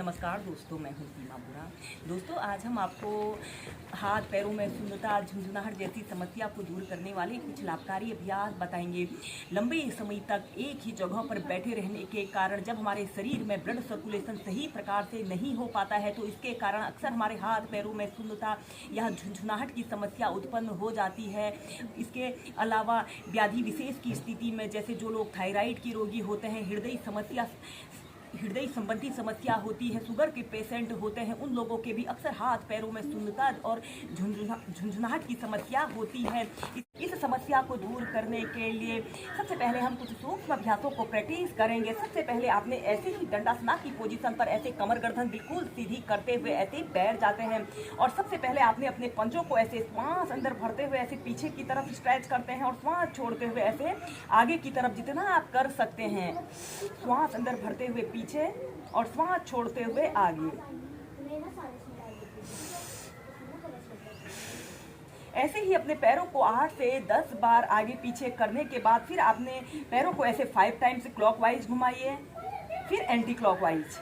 नमस्कार दोस्तों, मैं हूं सीमा बुरा। दोस्तों, आज हम आपको हाथ पैरों में शून्यता, झुंझुनाहट जैसी समस्या को दूर करने वाले कुछ लाभकारी अभ्यास बताएंगे। लंबे समय तक एक ही जगह पर बैठे रहने के कारण जब हमारे शरीर में ब्लड सर्कुलेशन सही प्रकार से नहीं हो पाता है तो इसके कारण अक्सर हमारे हाथ पैरों में शून्यता या झुंझुनाहट की समस्या उत्पन्न हो जाती है। इसके अलावा व्याधि विशेष की स्थिति में, जैसे जो लोग थायराइड के रोगी होते हैं, हृदय संबंधी समस्या होती है, शुगर के पेशेंट होते हैं, उन लोगों के भी अक्सर हाथ पैरों में शून्यता और झुंझुनाहट की समस्या होती है। इस समस्या को दूर करने के लिए सबसे पहले हम कुछ सूक्ष्म अभ्यासों को प्रैक्टिस करेंगे। सबसे पहले आपने ऐसे ही दंडासना की पोजीशन पर ऐसे कमर गर्दन बिल्कुल सीधी करते हुए ऐसे बैठ जाते हैं और सबसे पहले आपने अपने पंजों को ऐसे श्वास अंदर भरते हुए ऐसे पीछे की तरफ स्ट्रेच करते हैं और श्वास छोड़ते हुए ऐसे आगे की तरफ जितना आप कर सकते हैं। श्वास अंदर भरते हुए पीछे और श्वास छोड़ते हुए आगे। ऐसे ही अपने पैरों को 8 से 10 बार आगे पीछे करने के बाद फिर आपने पैरों को ऐसे 5 टाइम्स क्लॉकवाइज घुमाइए, फिर एंटी क्लॉकवाइज।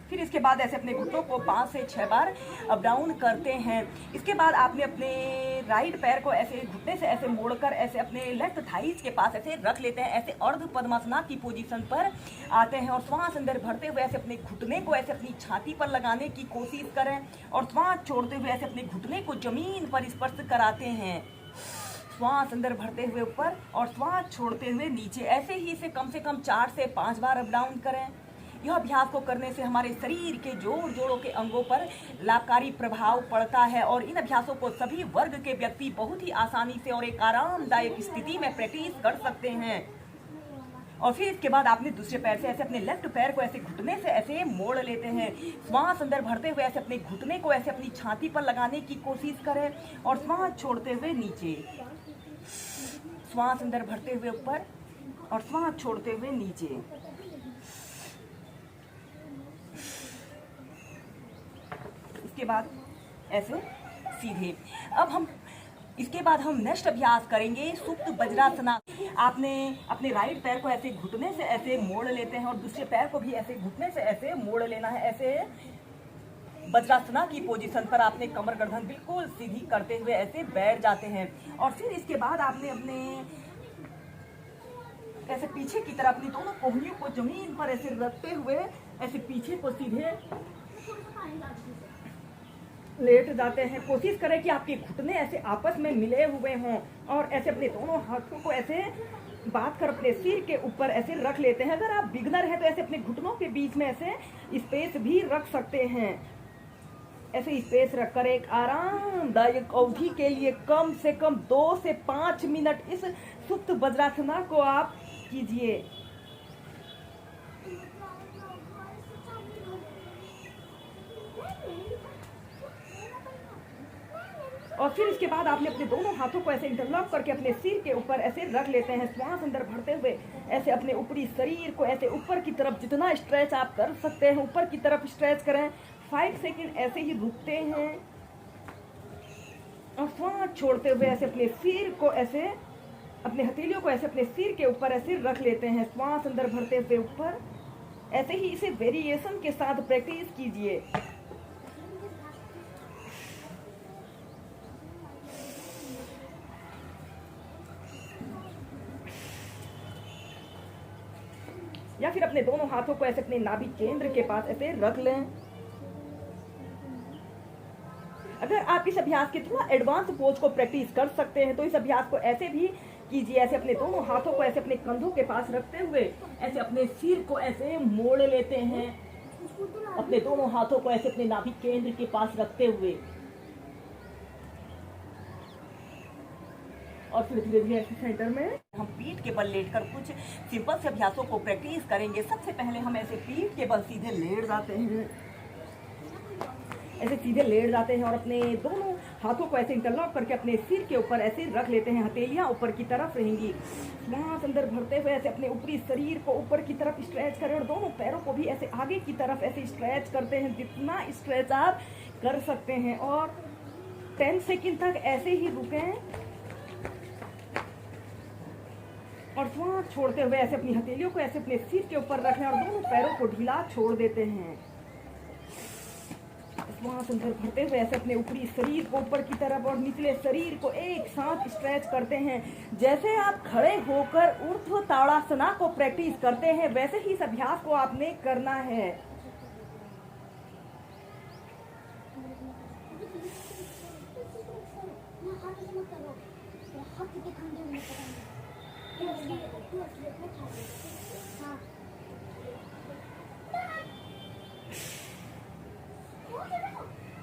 फिर इसके बाद ऐसे अपने घुटनों को 5 से 6 बार अप डाउन करते हैं। इसके बाद आपने अपने राइट पैर को ऐसे घुटने से ऐसे मोड़कर ऐसे अपने लेफ्ट थाइस के पास ऐसे रख लेते हैं। ऐसे अर्ध पद्मासना की पोजीशन पर आते हैं और श्वास अंदर भरते हुए ऐसे अपने घुटने को ऐसे अपनी छाती पर लगाने की कोशिश करें और श्वास छोड़ते हुए ऐसे अपने घुटने को जमीन पर स्पर्श कराते हैं। श्वास अंदर भरते हुए ऊपर और श्वास छोड़ते हुए नीचे। ऐसे ही इसे कम से कम 4 से 5 बार अप डाउन करें। यह अभ्यास को करने से हमारे शरीर के जोड़ों के अंगों पर लाभकारी प्रभाव पड़ता है और इन अभ्यासों को सभी वर्ग के व्यक्ति बहुत ही आसानी से और एक आरामदायक स्थिति में प्रैक्टिस कर सकते हैं। और फिर इसके बाद आपने दूसरे पैर से ऐसे अपने लेफ्ट पैर को ऐसे घुटने से ऐसे मोड़ लेते हैं। श्वास अंदर भरते हुए ऐसे अपने घुटने को ऐसे अपनी छाती पर लगाने की कोशिश करें और श्वास छोड़ते हुए नीचे। श्वास अंदर भरते हुए ऊपर और श्वास छोड़ते हुए नीचे। इसके बाद ऐसे सीधे। इसके बाद हम नेक्स्ट अभ्यास करेंगे सुप्त वज्रासना। आपने अपने राइट पैर को ऐसे घुटने से ऐसे मोड़ लेते हैं और दूसरे पैर को भी ऐसे घुटने से ऐसे मोड़ लेना है। ऐसे वज्रासना की पोजीशन पर आपने कमर गर्दन बिल्कुल सीधी करते हुए ऐसे बैठ जाते हैं और फिर इसके बाद आपने अपने ऐसे पीछे की तरफ अपनी दोनों कोहनियों को जमीन पर ऐसे रखते हुए ऐसे पीछे को सीधे लेट जाते हैं। कोशिश करें कि आपके घुटने ऐसे आपस में मिले हुए हों और ऐसे अपने दोनों हाथों को ऐसे बांध कर अपने सिर के ऊपर ऐसे रख लेते हैं। अगर आप बिगनर हैं तो ऐसे अपने घुटनों के बीच में ऐसे स्पेस भी रख सकते हैं। ऐसे स्पेस रखकर एक आरामदायक अवधि के लिए कम से कम 2 से 5 मिनट इस सुप्त वज्रासना को आप कीजिए। और फिर इसके बाद आपने अपने दोनों हाथों को ऐसे इंटरलॉक करके अपने सिर के ऊपर ऐसे रख लेते हैं। श्वास अंदर भरते हुए ऐसे अपने ऊपरी शरीर को ऐसे ऊपर की तरफ जितना स्ट्रेच आप कर सकते हैं ऊपर की तरफ स्ट्रेच करें। 5 सेकंड ऐसे ही रुकते हैं और श्वास छोड़ते हुए ऐसे अपने सिर को ऐसे अपने हथेलियों को ऐसे अपने सिर के ऊपर ऐसे रख लेते हैं। श्वास अंदर भरते हुए ऊपर। ऐसे ही इसे वेरिएशन के साथ प्रैक्टिस कीजिए। या फिर अपने दोनों हाथों को ऐसे अपने नाभि केंद्र के पास ऐसे रख लें। अगर आप इस अभ्यास के थोड़ा एडवांस पोज को प्रैक्टिस कर सकते हैं तो इस अभ्यास को ऐसे भी कीजिए। ऐसे अपने दोनों हाथों को ऐसे अपने कंधों के पास रखते हुए ऐसे अपने सिर को ऐसे मोड़ लेते हैं। अपने दोनों हाथों को ऐसे अपने नाभि केंद्र के पास रखते हुए और फिर धीरे धीरे ऐसे सेंटर में हम पीठ के बल लेटकर कुछ सिंपल से अभ्यासों को प्रैक्टिस करेंगे। सबसे पहले हम ऐसे पीठ के बल सीधे लेट जाते हैं। ऐसे सीधे लेट जाते हैं और अपने दोनों हाथों को ऐसे इंटरलॉक करके अपने सिर के ऊपर ऐसे रख लेते हैं। हथेलियां ऊपर की तरफ रहेंगी। श्वास अंदर भरते हुए ऐसे अपने ऊपरी शरीर को ऊपर की तरफ स्ट्रेच करें और दोनों पैरों को भी ऐसे आगे की तरफ ऐसे स्ट्रेच करते हैं जितना स्ट्रेच आप कर सकते हैं और 10 सेकंड तक ऐसे ही रुकें और श्वास छोड़ते हुए ऐसे अपनी हथेलियों को ऐसे अपने सिर के ऊपर रखें और दोनों पैरों को ढीला छोड़ देते हैं। श्वास अंदर भरते हुए ऐसे अपने ऊपरी शरीर को ऊपर की तरफ और निचले शरीर को एक साथ स्ट्रेच करते हैं। जैसे आप खड़े होकर ऊर्ध्व ताड़ासना को प्रैक्टिस करते हैं वैसे ही इस अभ्यास को आपने करना है।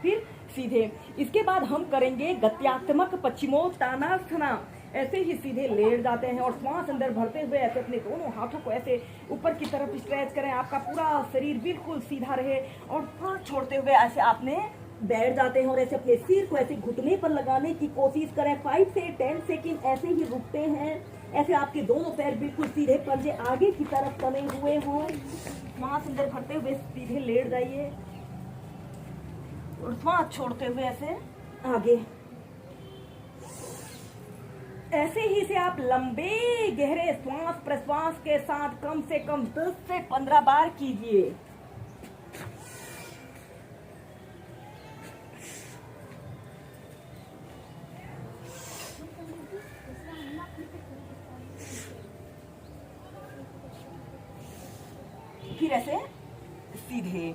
फिर सीधे इसके बाद हम करेंगे गत्यात्मक पश्चिमोत्तानासना। ऐसे ही सीधे लेट जाते हैं और श्वास अंदर भरते हुए ऐसे अपने दोनों हाथों को ऐसे ऊपर की तरफ स्ट्रेच करें। आपका पूरा शरीर बिल्कुल सीधा रहे और सांस छोड़ते हुए ऐसे आपने बैठ जाते हैं और ऐसे अपने सिर को ऐसे घुटने पर लगाने की कोशिश करें। 5 से 10 सेकंड ऐसे ही रुकते हैं। ऐसे आपके दोनों पैर बिल्कुल सीधे, पंजे आगे की तरफ तने हुए हों। सांस अंदर भरते हुए सीधे लेट जाइए और सांस छोड़ते हुए ऐसे आगे। ऐसे ही से आप लंबे गहरे श्वास प्रश्वास के साथ कम से कम 10 से 15 बार कीजिए। फिर ऐसे सीधे